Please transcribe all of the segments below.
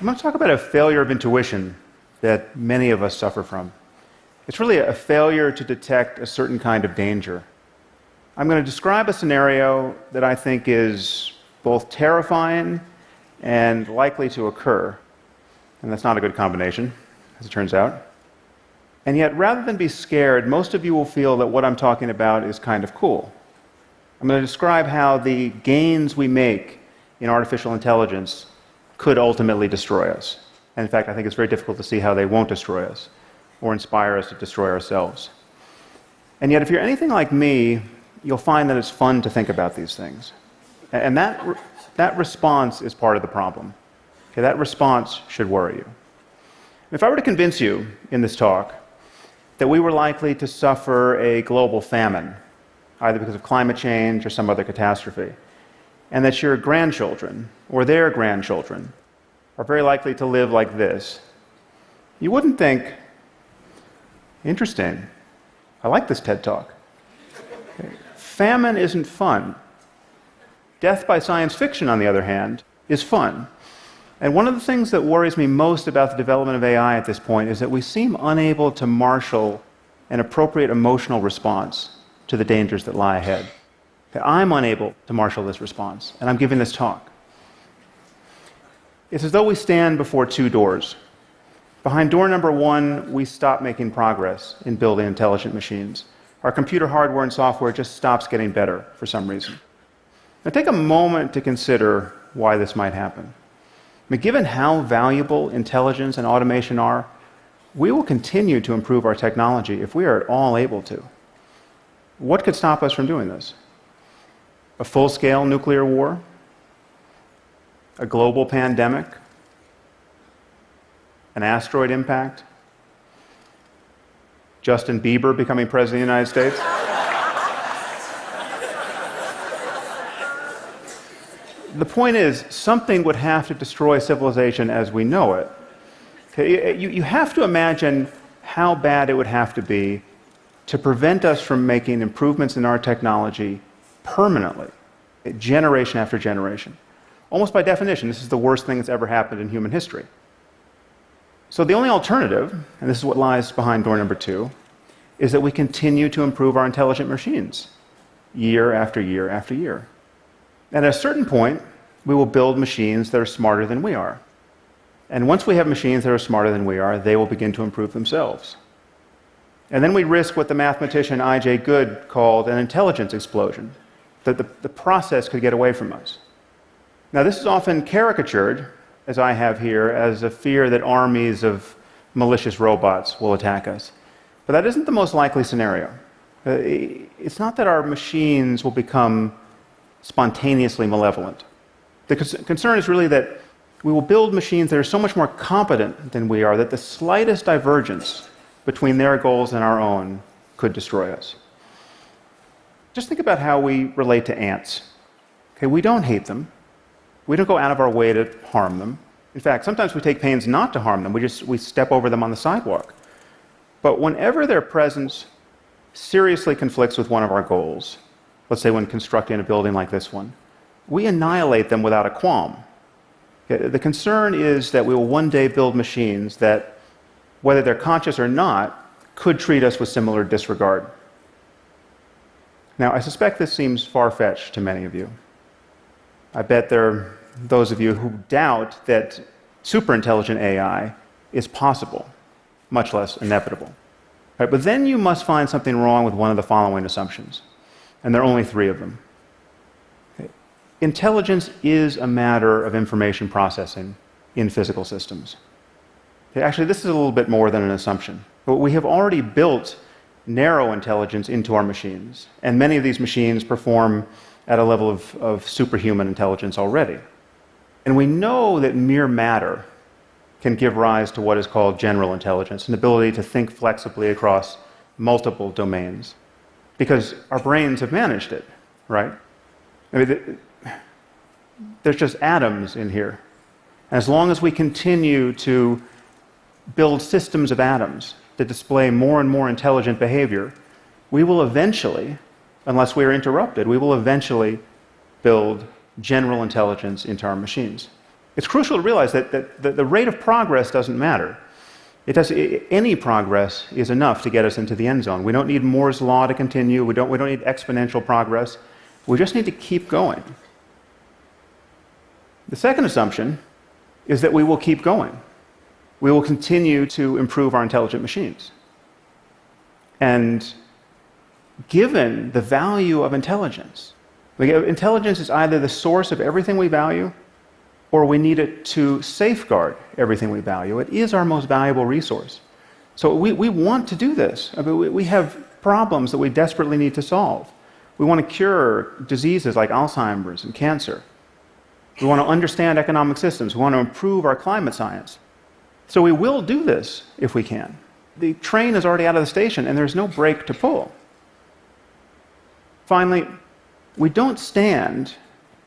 I'm going to talk about a failure of intuition that many of us suffer from. It's really a failure to detect a certain kind of danger. I'm going to describe a scenario that I think is both terrifying and likely to occur. And that's not a good combination, as it turns out. And yet, rather than be scared, most of you will feel that what I'm talking about is kind of cool. I'm going to describe how the gains we make in artificial intelligence could ultimately destroy us. And in fact, I think it's very difficult to see how they won't destroy us or inspire us to destroy ourselves. And yet, if you're anything like me, you'll find that it's fun to think about these things. And that response is part of the problem. Okay, that response should worry you. If I were to convince you in this talk that we were likely to suffer a global famine, either because of climate change or some other catastrophe, and that your grandchildren or their grandchildren are very likely to live like this, you wouldn't think, interesting, I like this TED Talk. Okay. Famine isn't fun. Death by science fiction, on the other hand, is fun. And one of the things that worries me most about the development of AI at this point is that we seem unable to marshal an appropriate emotional response to the dangers that lie ahead. Okay, I'm unable to marshal this response, and I'm giving this talk. It's as though we stand before two doors. Behind door number one, we stop making progress in building intelligent machines. Our computer hardware and software just stops getting better for some reason. Now take a moment to consider why this might happen. I mean, given how valuable intelligence and automation are, we will continue to improve our technology if we are at all able to. What could stop us from doing this? A full-scale nuclear war? A global pandemic? An asteroid impact? Justin Bieber becoming president of the United States? The point is, something would have to destroy civilization as we know it. Okay, you have to imagine how bad it would have to be to prevent us from making improvements in our technology permanently, generation after generation. Almost by definition, this is the worst thing that's ever happened in human history. So the only alternative, and this is what lies behind door number two, is that we continue to improve our intelligent machines year after year after year. And at a certain point, we will build machines that are smarter than we are. And once we have machines that are smarter than we are, they will begin to improve themselves. And then we risk what the mathematician I.J. Good called an intelligence explosion, that the process could get away from us. Now, this is often caricatured, as I have here, as a fear that armies of malicious robots will attack us. But that isn't the most likely scenario. It's not that our machines will become spontaneously malevolent. The concern is really that we will build machines that are so much more competent than we are that the slightest divergence between their goals and our own could destroy us. Just think about how we relate to ants. Okay, we don't hate them. We don't go out of our way to harm them. In fact, sometimes we take pains not to harm them. We step over them on the sidewalk. But whenever their presence seriously conflicts with one of our goals, let's say when constructing a building like this one, we annihilate them without a qualm. Okay, the concern is that we will one day build machines that, whether they're conscious or not, could treat us with similar disregard. Now, I suspect this seems far-fetched to many of you. I bet there are those of you who doubt that superintelligent AI is possible, much less inevitable. Right, but then you must find something wrong with one of the following assumptions, and there are only three of them. Okay. Intelligence is a matter of information processing in physical systems. Okay, actually, this is a little bit more than an assumption. But we have already built narrow intelligence into our machines, and many of these machines perform at a level of superhuman intelligence already. And we know that mere matter can give rise to what is called general intelligence, an ability to think flexibly across multiple domains, because our brains have managed it, right? I mean, there's just atoms in here. And as long as we continue to build systems of atoms that display more and more intelligent behavior, we will eventually, unless we are interrupted, we will eventually build general intelligence into our machines. It's crucial to realize that the rate of progress doesn't matter. Any progress is enough to get us into the end zone. We don't need Moore's law to continue. We don't need exponential progress. We just need to keep going. The second assumption is that we will keep going. We will continue to improve our intelligent machines. And given the value of intelligence, intelligence is either the source of everything we value, or we need it to safeguard everything we value. It is our most valuable resource. So we want to do this. I mean, we have problems that we desperately need to solve. We want to cure diseases like Alzheimer's and cancer. We want to understand economic systems. We want to improve our climate science. So we will do this if we can. The train is already out of the station, and there's no brake to pull. Finally, we don't stand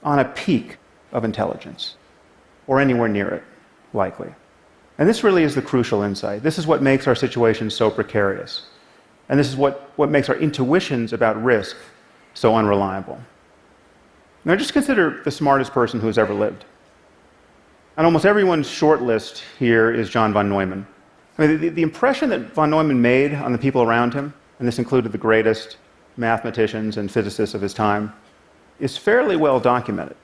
on a peak of intelligence, or anywhere near it, likely. And this really is the crucial insight. This is what makes our situation so precarious. And this is what makes our intuitions about risk so unreliable. Now just consider the smartest person who has ever lived. On almost everyone's short list here is John von Neumann. I mean, the impression that von Neumann made on the people around him, and this included the greatest mathematicians and physicists of his time, is fairly well documented.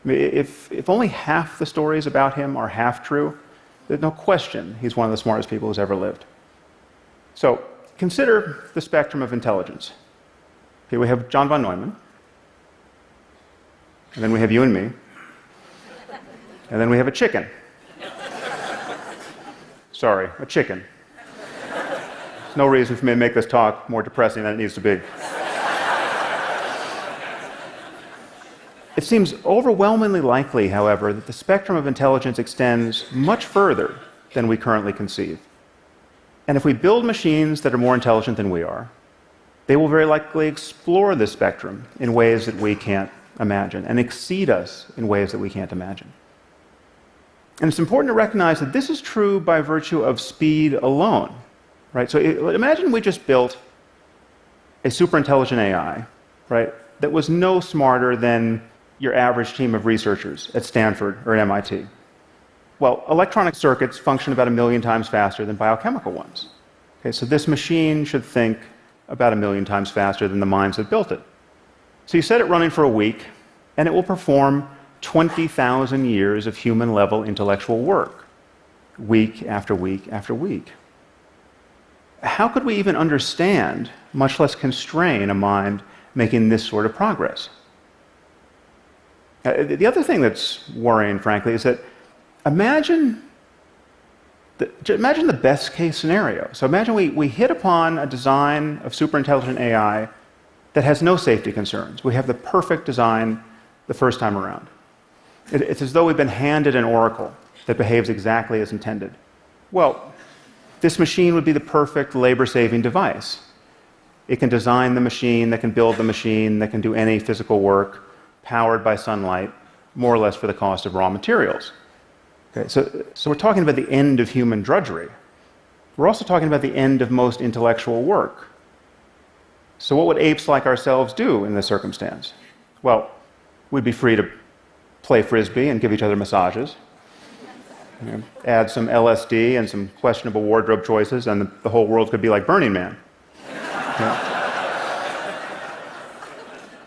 I mean, if only half the stories about him are half true, there's no question he's one of the smartest people who's ever lived. So consider the spectrum of intelligence. Okay, we have John von Neumann, and then we have you and me, and then we have a chicken. Sorry, a chicken. There's no reason for me to make this talk more depressing than it needs to be. It seems overwhelmingly likely, however, that the spectrum of intelligence extends much further than we currently conceive. And if we build machines that are more intelligent than we are, they will very likely explore this spectrum in ways that we can't imagine and exceed us in ways that we can't imagine. And it's important to recognize that this is true by virtue of speed alone. Right? So imagine we just built a super intelligent AI, right, that was no smarter than your average team of researchers at Stanford or at MIT. Well, electronic circuits function about 1 million times faster than biochemical ones. Okay, so this machine should think about 1 million times faster than the minds that built it. So you set it running for a week, and it will perform 20,000 years of human-level intellectual work, week after week after week. How could we even understand, much less constrain, a mind making this sort of progress? The other thing that's worrying, frankly, is that imagine the best-case scenario. So imagine we hit upon a design of superintelligent AI that has no safety concerns. We have the perfect design the first time around. It's as though we've been handed an oracle that behaves exactly as intended. Well, this machine would be the perfect labor-saving device. It can design the machine, that can build the machine, that can do any physical work, powered by sunlight, more or less for the cost of raw materials. Okay, so we're talking about the end of human drudgery. We're also talking about the end of most intellectual work. So what would apes like ourselves do in this circumstance? Well, we'd be free to play frisbee and give each other massages. You know, add some LSD and some questionable wardrobe choices, and the whole world could be like Burning Man.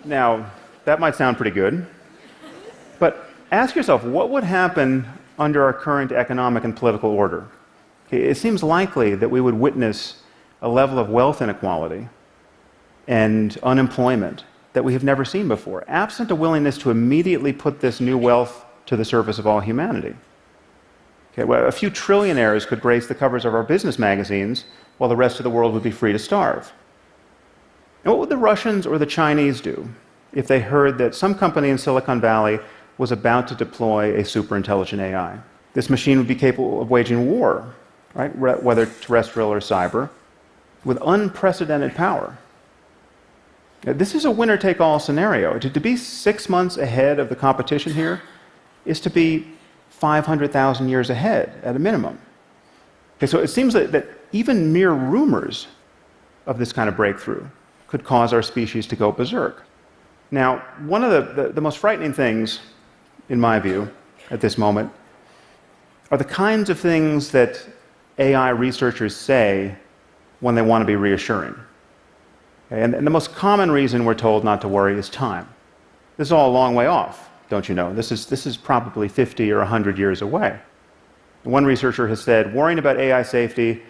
Now, that might sound pretty good, but ask yourself, what would happen under our current economic and political order? Okay, it seems likely that we would witness a level of wealth inequality and unemployment that we have never seen before, absent a willingness to immediately put this new wealth to the service of all humanity. Okay, well, a few trillionaires could grace the covers of our business magazines, while the rest of the world would be free to starve. And what would the Russians or the Chinese do if they heard that some company in Silicon Valley was about to deploy a superintelligent AI? This machine would be capable of waging war, right, whether terrestrial or cyber, with unprecedented power. Now, this is a winner-take-all scenario. To be 6 months ahead of the competition here is to be 500,000 years ahead at a minimum. Okay, so it seems that even mere rumors of this kind of breakthrough could cause our species to go berserk. Now, one of the most frightening things, in my view, at this moment are the kinds of things that AI researchers say when they want to be reassuring. Okay? And the most common reason we're told not to worry is time. This is all a long way off, don't you know? This is probably 50 or 100 years away. One researcher has said, worrying about AI safety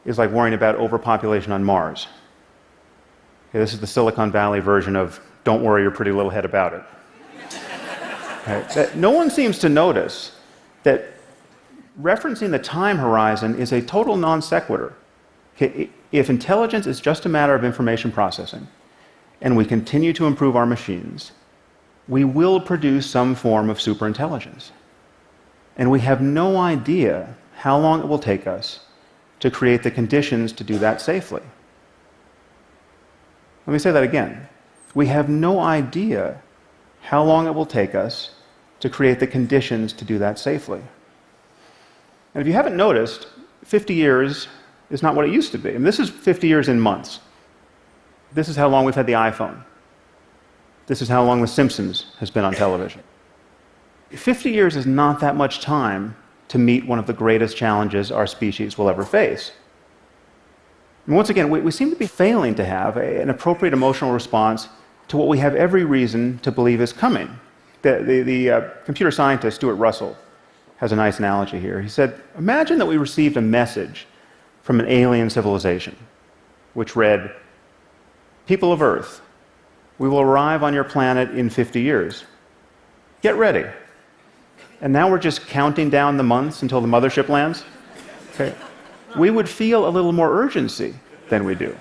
is like worrying about overpopulation on Mars. Okay, this is the Silicon Valley version of, don't worry your pretty little head about it. Okay, no one seems to notice that referencing the time horizon is a total non sequitur. Okay, if intelligence is just a matter of information processing, and we continue to improve our machines, we will produce some form of superintelligence. And we have no idea how long it will take us to create the conditions to do that safely. Let me say that again. We have no idea how long it will take us to create the conditions to do that safely. And if you haven't noticed, 50 years is not what it used to be. I mean, this is 50 years in months. This is how long we've had the iPhone. This is how long The Simpsons has been on television. 50 years is not that much time to meet one of the greatest challenges our species will ever face. And once again, we seem to be failing to have an appropriate emotional response to what we have every reason to believe is coming. The computer scientist Stuart Russell has a nice analogy here. He said, imagine that we received a message from an alien civilization, which read, "People of Earth, we will arrive on your planet in 50 years. Get ready." And now we're just counting down the months until the mothership lands? Okay. We would feel a little more urgency than we do.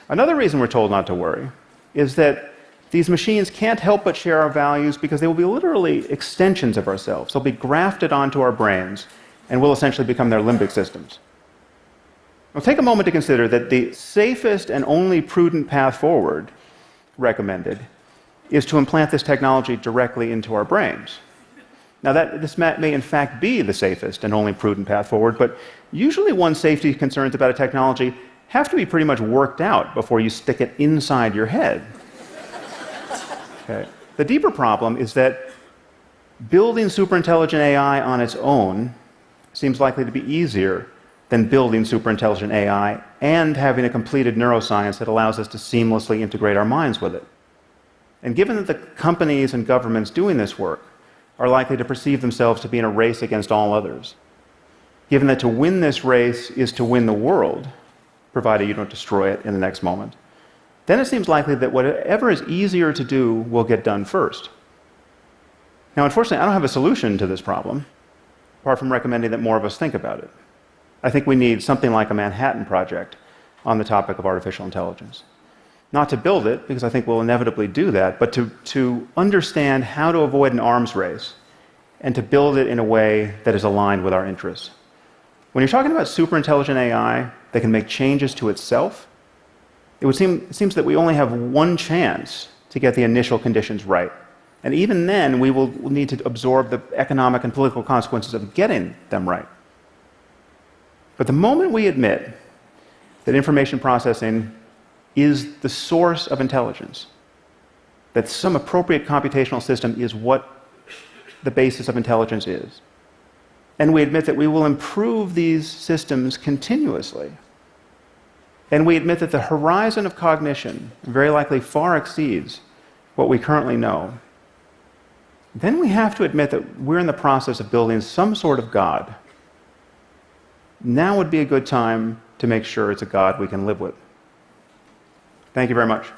Another reason we're told not to worry is that these machines can't help but share our values because they will be literally extensions of ourselves. They'll be grafted onto our brains and will essentially become their limbic systems. Now, take a moment to consider that the safest and only prudent path forward recommended is to implant this technology directly into our brains. Now, this may in fact be the safest and only prudent path forward, but usually one's safety concerns about a technology have to be pretty much worked out before you stick it inside your head. Okay. The deeper problem is that building superintelligent AI on its own seems likely to be easier than building superintelligent AI and having a completed neuroscience that allows us to seamlessly integrate our minds with it. And given that the companies and governments doing this work are likely to perceive themselves to be in a race against all others, given that to win this race is to win the world, provided you don't destroy it in the next moment, then it seems likely that whatever is easier to do will get done first. Now, unfortunately, I don't have a solution to this problem, apart from recommending that more of us think about it. I think we need something like a Manhattan Project on the topic of artificial intelligence. Not to build it, because I think we'll inevitably do that, but to understand how to avoid an arms race and to build it in a way that is aligned with our interests. When you're talking about superintelligent AI that can make changes to itself, it seems that we only have one chance to get the initial conditions right. And even then, we will need to absorb the economic and political consequences of getting them right. But the moment we admit that information processing is the source of intelligence, that some appropriate computational system is what the basis of intelligence is, and we admit that we will improve these systems continuously, and we admit that the horizon of cognition very likely far exceeds what we currently know, then we have to admit that we're in the process of building some sort of God. Now would be a good time to make sure it's a God we can live with. Thank you very much.